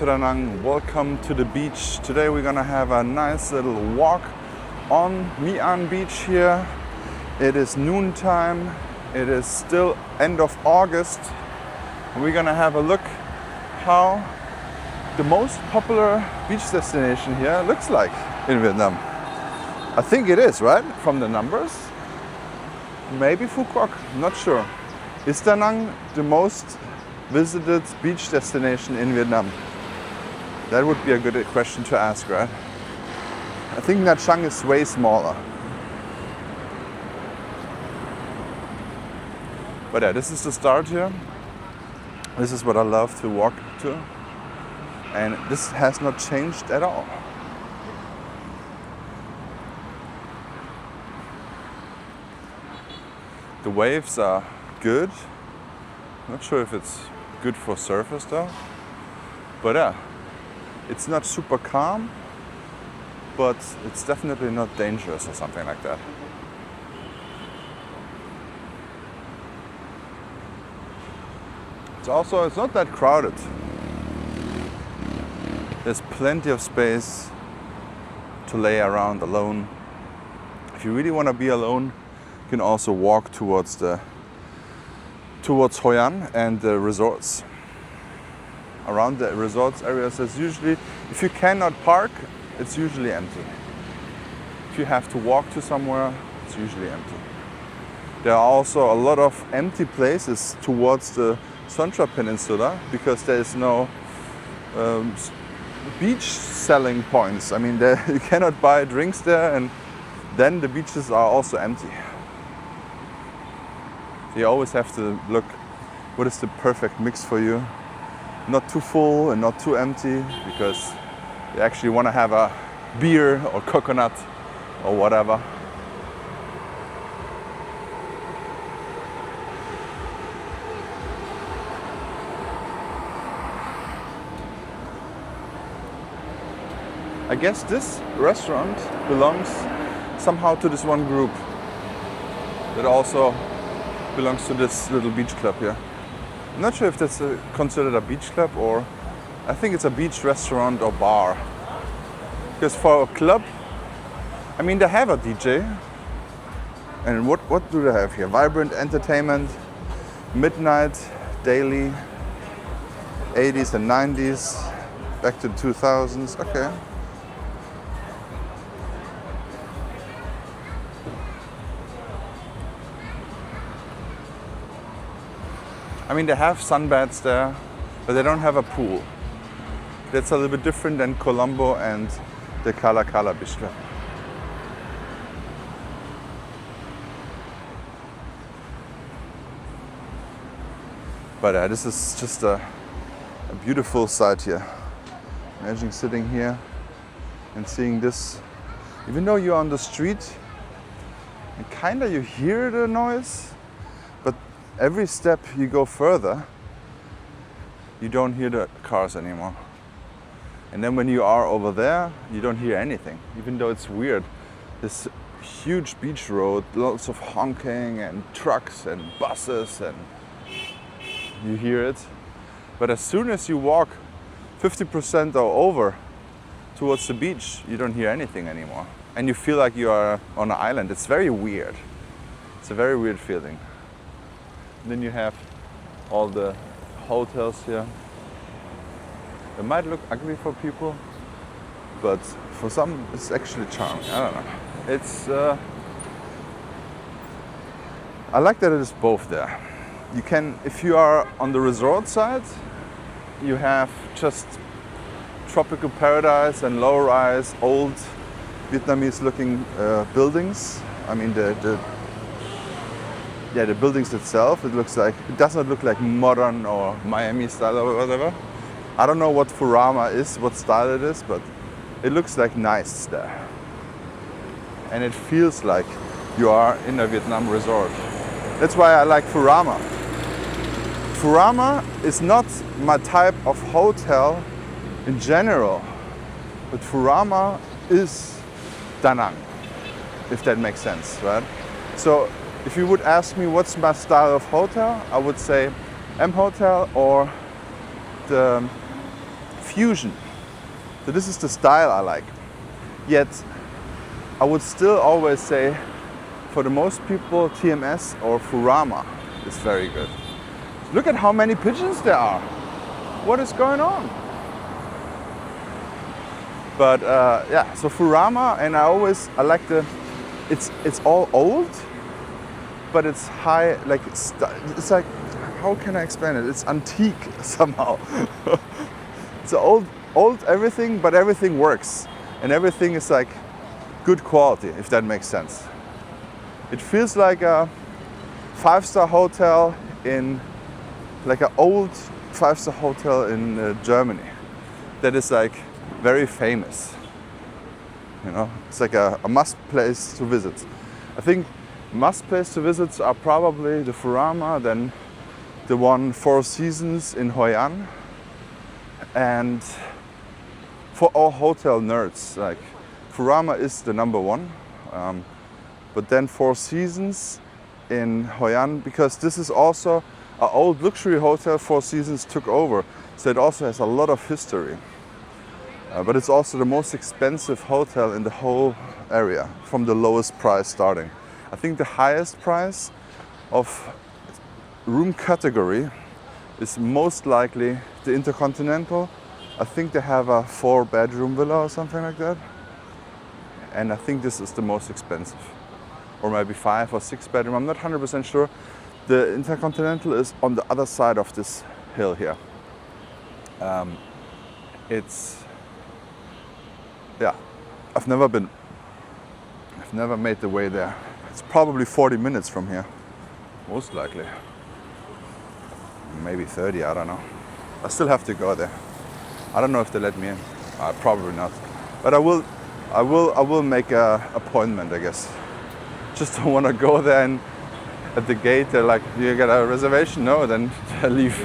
to Da Nang, welcome to the beach. Today we're gonna have a nice little walk on Mi An beach here. It is noontime, it is still end of August. We're gonna have a look how the most popular beach destination here looks like in Vietnam. I think it is, right? From the numbers? Maybe Phu Quoc, not sure. Is Da Nang the most visited beach destination in Vietnam? That would be a good question to ask, right? I think Nha Trang is way smaller. But yeah, this is the start here. This is what I love to walk to. And this has not changed at all. The waves are good. Not sure if it's good for surfers though. But yeah, it's not super calm, but it's definitely not dangerous or something like that. It's not that crowded. There's plenty of space to lay around alone. If you really want to be alone, you can also walk towards Hoi An and the resorts. Around the resorts areas, there's usually, if you cannot park, it's usually empty. If you have to walk to somewhere, it's usually empty. There are also a lot of empty places towards the Sumatra Peninsula because there is no beach selling points. I mean, you cannot buy drinks there, and then the beaches are also empty. You always have to look what is the perfect mix for you. Not too full and not too empty, because you actually want to have a beer or coconut or whatever. I guess this restaurant belongs somehow to this one group that also belongs to this little beach club here. I'm not sure if that's considered a beach club, or I think it's a beach restaurant or bar. Because for a club, I mean, they have a DJ. And what do they have here? Vibrant entertainment, midnight, daily, 80s and 90s, back to the 2000s. Okay. I mean, they have sunbeds there, but they don't have a pool. That's a little bit different than Colombo and the Kala Kala Beach Club. But this is just a beautiful sight here. Imagine sitting here and seeing this. Even though you're on the street, and kinda you hear the noise, but every step you go further, you don't hear the cars anymore. And then when you are over there, you don't hear anything, even though it's weird. This huge beach road, lots of honking and trucks and buses, and you hear it. But as soon as you walk 50% or over towards the beach, you don't hear anything anymore. And you feel like you are on an island. It's very weird. It's a very weird feeling. And then you have all the hotels here. They might look ugly for people, but for some it's actually charming. I don't know. It's I like that it is both there. You can, if you are on the resort side, you have just tropical paradise and low-rise, old Vietnamese-looking buildings. I mean, the buildings itself, it does not look like modern or Miami style or whatever. I don't know what Furama is, what style it is, but it looks like nice there. And it feels like you are in a Vietnam resort. That's why I like Furama. Furama is not my type of hotel in general, but Furama is Da Nang, if that makes sense, right? So if you would ask me what's my style of hotel, I would say M Hotel or the fusion. So this is the style I like. Yet, I would still always say, for the most people, TMS or Furama is very good. Look at how many pigeons there are. What is going on? But yeah, so Furama, and I like it's all old, but it's high, like it's like, how can I explain it? It's antique somehow. It's old everything, but everything works, and everything is like good quality, if that makes sense. It feels like a 5-star hotel in, like an old 5-star hotel in Germany that is like very famous. You know, it's like a must place to visit. I think must place to visit are probably the Furama, then the one Four Seasons in Hoi An, and for all hotel nerds, like Furama is the number one, but then Four Seasons in Hoi An, because this is also an old luxury hotel Four Seasons took over, so it also has a lot of history. But it's also the most expensive hotel in the whole area, from the lowest price starting. I think the highest price of room category is most likely the Intercontinental. I think they have a 4-bedroom villa or something like that. And I think this is the most expensive. Or maybe 5 or 6 bedroom, I'm not 100% sure. The Intercontinental is on the other side of this hill here. Yeah, I've never made the way there. It's probably 40 minutes from here, most likely. Maybe 30, I don't know. I still have to go there. I don't know if they let me in. Probably not. But I will make an appointment, I guess. Just don't want to go there and at the gate they're like, "Do you get a reservation?" No, then I leave.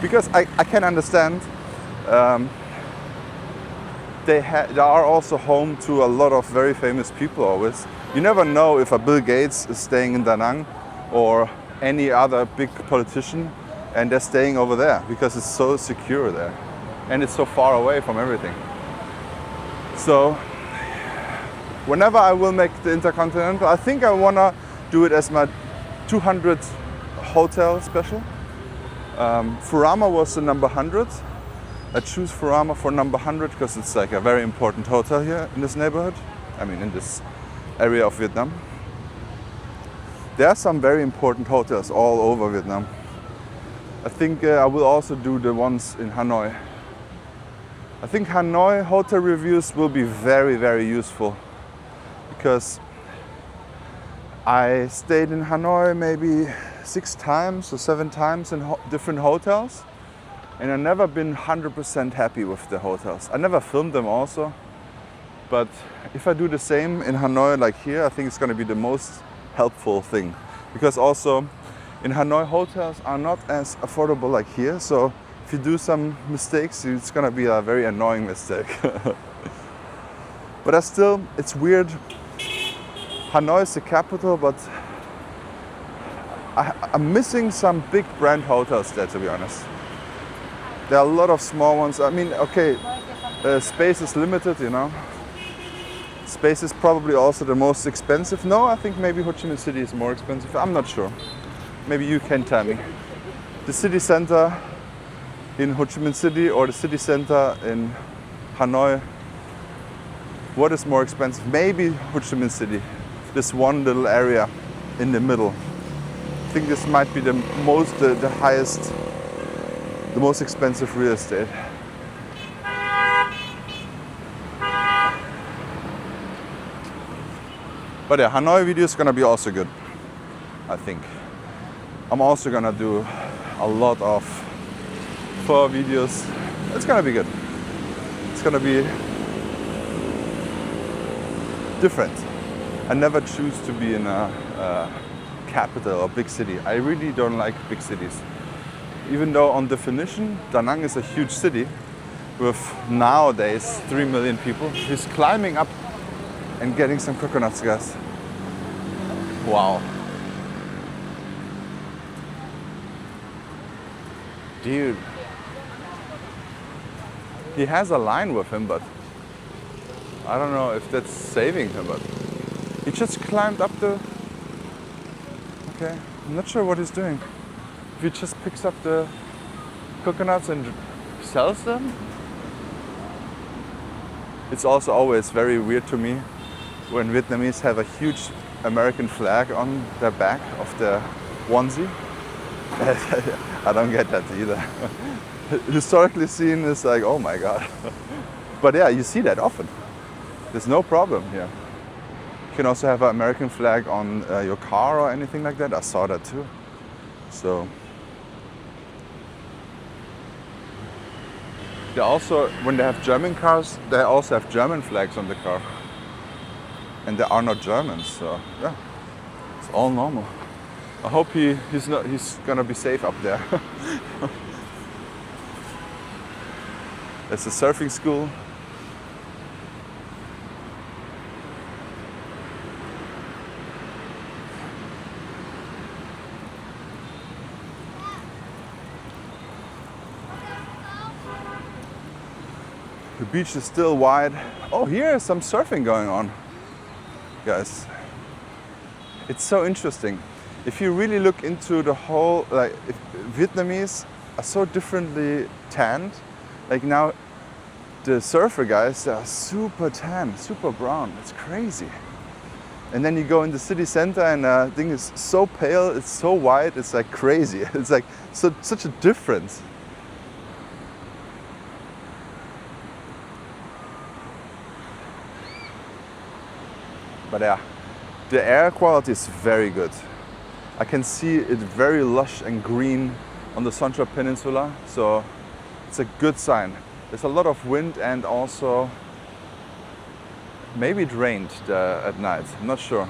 Because I can understand. They are also home to a lot of very famous people always. You never know if a Bill Gates is staying in Da Nang or any other big politician, and they're staying over there because it's so secure there and it's so far away from everything. So whenever I will make the Intercontinental, I think I want to do it as my 200 hotel special. Furama was the number 100. I choose Furama for number 100 because it's like a very important hotel here in this neighborhood. I mean, in this area of Vietnam. There are some very important hotels all over Vietnam. I think I will also do the ones in Hanoi. I think Hanoi hotel reviews will be very, very useful because I stayed in Hanoi maybe 6 times or 7 times in different hotels. And I've never been 100% happy with the hotels. I never filmed them also, but if I do the same in Hanoi like here, I think it's going to be the most helpful thing. Because also in Hanoi, hotels are not as affordable like here, so if you do some mistakes, it's going to be a very annoying mistake. But it's weird. Hanoi is the capital, but I'm missing some big brand hotels there, to be honest. There are a lot of small ones. I mean, okay, space is limited, you know. Space is probably also the most expensive. No, I think maybe Ho Chi Minh City is more expensive. I'm not sure. Maybe you can tell me. The city center in Ho Chi Minh City or the city center in Hanoi, what is more expensive? Maybe Ho Chi Minh City. This one little area in the middle. I think this might be the highest, the most expensive real estate. But yeah, Hanoi video is gonna be also good, I think. I'm also gonna do a lot of pho videos. It's gonna be good. It's gonna be different. I never choose to be in a capital or big city. I really don't like big cities. Even though on definition, Da Nang is a huge city with nowadays 3 million people. He's climbing up and getting some coconuts, guys. Wow. Dude. He has a line with him, but I don't know if that's saving him. But he just climbed up the. Okay, I'm not sure what he's doing. If he just picks up the coconuts and sells them. It's also always very weird to me when Vietnamese have a huge American flag on their back of the onesie. I don't get that either. Historically seen, it's like, oh my god. But yeah, you see that often. There's no problem here. You can also have an American flag on your car or anything like that. I saw that too. So they also, when they have German cars, they also have German flags on the car. And they are not Germans, so yeah, it's all normal. I hope he's gonna be safe up there. It's a surfing school. The beach is still wide. Oh, here is some surfing going on, guys. It's so interesting. If you really look into the whole, like, if Vietnamese are so differently tanned. Like now, the surfer guys, they are super tan, super brown. It's crazy. And then you go in the city center and the thing is so pale, it's so white, it's like crazy. It's like such a difference. But yeah, the air quality is very good. I can see it very lush and green on the Songtra Peninsula, so it's a good sign. There's a lot of wind and also maybe it rained at night, I'm not sure.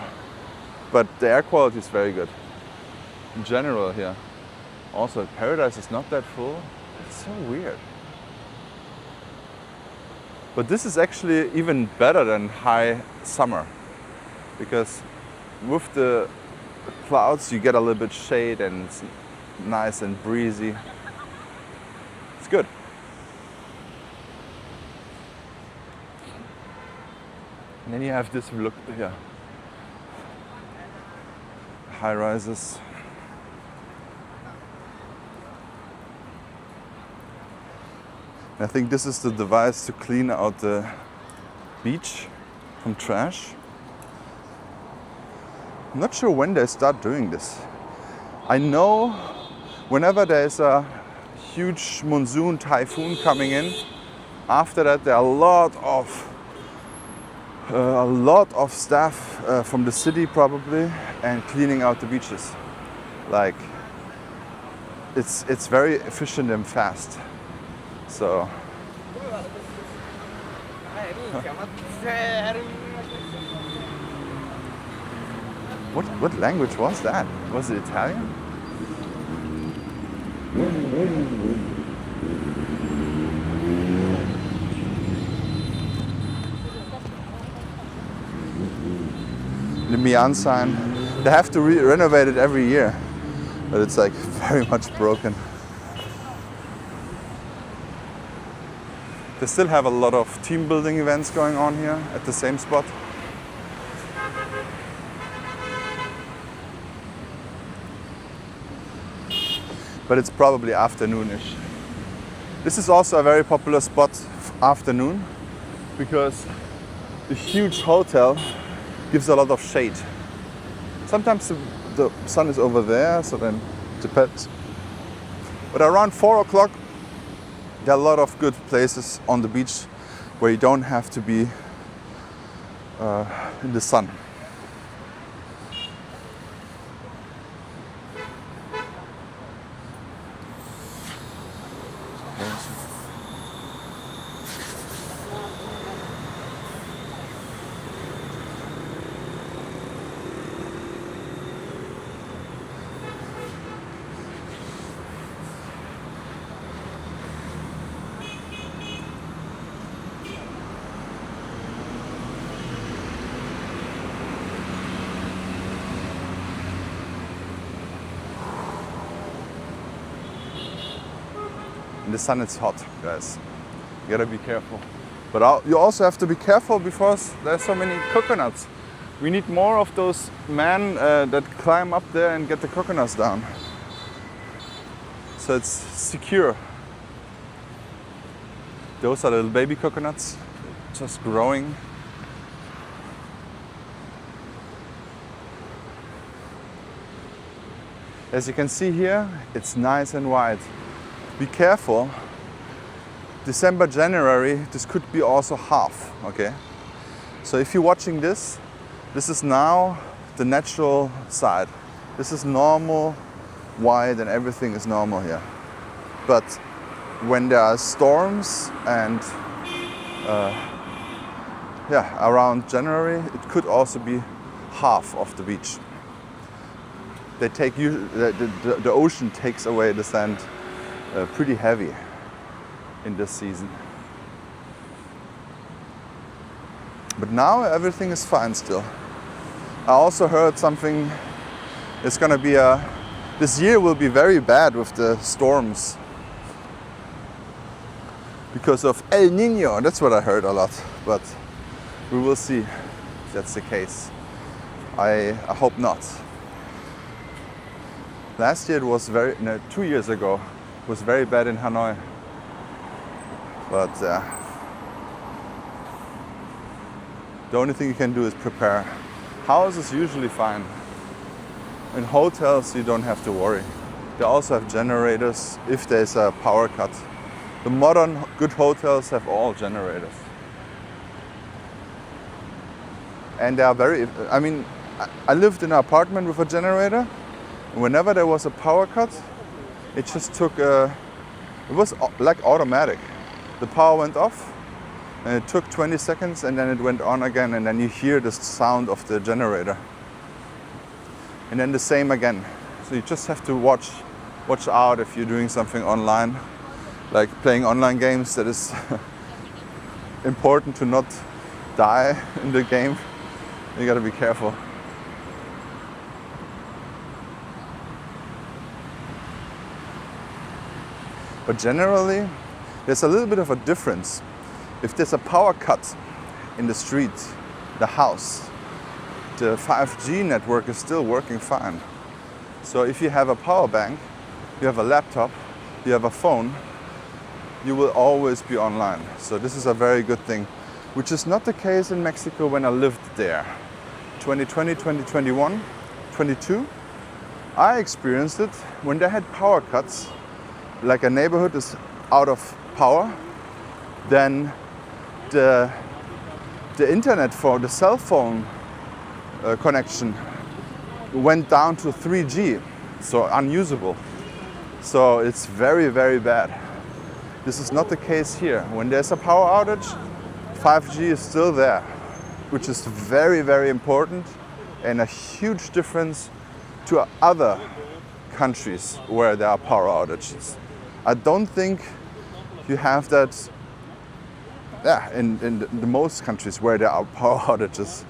But the air quality is very good in general here. Also, paradise is not that full. It's so weird. But this is actually even better than high summer, because with the clouds you get a little bit shade and it's nice and breezy. It's good. And then you have this look here. High rises. I think this is the device to clean out the beach from trash. I'm not sure when they start doing this. I know whenever there's a huge monsoon typhoon coming in, after that there are a lot of staff from the city probably and cleaning out the beaches. Like it's very efficient and fast. So what language was that? Was it Italian? The Mian sign. They have to renovate it every year, but it's like very much broken. They still have a lot of team building events going on here at the same spot. But it's probably afternoonish. This is also a very popular spot afternoon because the huge hotel gives a lot of shade. Sometimes the sun is over there, so then it depends. But around 4 o'clock, there are a lot of good places on the beach where you don't have to be in the sun. In the sun it's hot, guys. gotta be careful. But you also have to be careful because there's so many coconuts. We need more of those men that climb up there and get the coconuts down. So it's secure. Those are little baby coconuts, just growing. As you can see here, it's nice and wide. Be careful. December, January, this could be also half, okay? So if you're watching this, this is now the natural side. This is normal, wide, and everything is normal here. But when there are storms and around January, it could also be half of the beach. The ocean takes away the sand pretty heavy in this season. But now everything is fine still. I also heard something, it's gonna be this year will be very bad with the storms because of El Niño. That's what I heard a lot, but we will see if that's the case. I hope not. Last year it was 2 years ago, it was very bad in Hanoi. But the only thing you can do is prepare. Houses usually fine. In hotels you don't have to worry. They also have generators if there's a power cut. The modern good hotels have all generators. And they are I lived in an apartment with a generator. Whenever there was a power cut, it just took it was like automatic. The power went off and it took 20 seconds and then it went on again, and then you hear the sound of the generator. And then the same again. So you just have to watch out if you're doing something online, like playing online games. That is important to not die in the game. You gotta be careful. But generally, there's a little bit of a difference. If there's a power cut in the street, the house, the 5G network is still working fine. So if you have a power bank, you have a laptop, you have a phone, you will always be online. So this is a very good thing, which is not the case in Mexico when I lived there. 2020, 2021, 22, I experienced it when they had power cuts. Like a neighborhood is out of power, then the internet for the cell phone connection went down to 3G, so unusable. So it's very, very bad. This is not the case here. When there's a power outage, 5G is still there, which is very, very important and a huge difference to other countries where there are power outages. I don't think you have that in the most countries where there are power outages.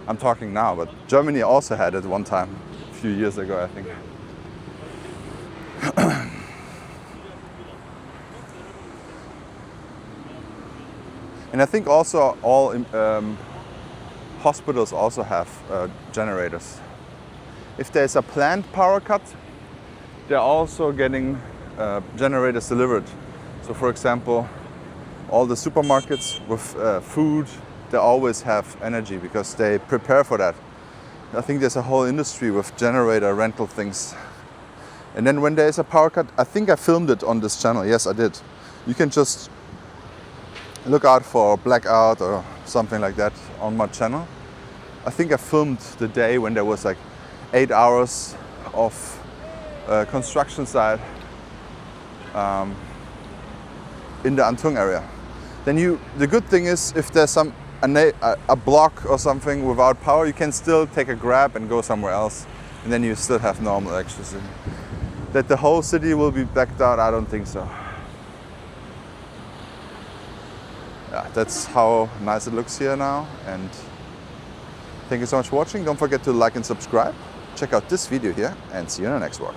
I'm talking now, but Germany also had it one time, a few years ago, I think. And I think also all hospitals also have generators. If there's a planned power cut, they're also getting generators delivered. So for example, all the supermarkets with food, they always have energy because they prepare for that. I think there's a whole industry with generator rental things. And then when there's a power cut, I think I filmed it on this channel. Yes, I did. You can just look out for blackout or something like that on my channel. I think I filmed the day when there was like 8 hours of construction site in the Antung area. Then the good thing is if there's a block or something without power, you can still take a grab and go somewhere else, and then you still have normal electricity. That the whole city will be blacked out, I don't think so. Yeah, that's how nice it looks here now, and thank you so much for watching. Don't forget to like and subscribe. Check out this video here and see you in the next one.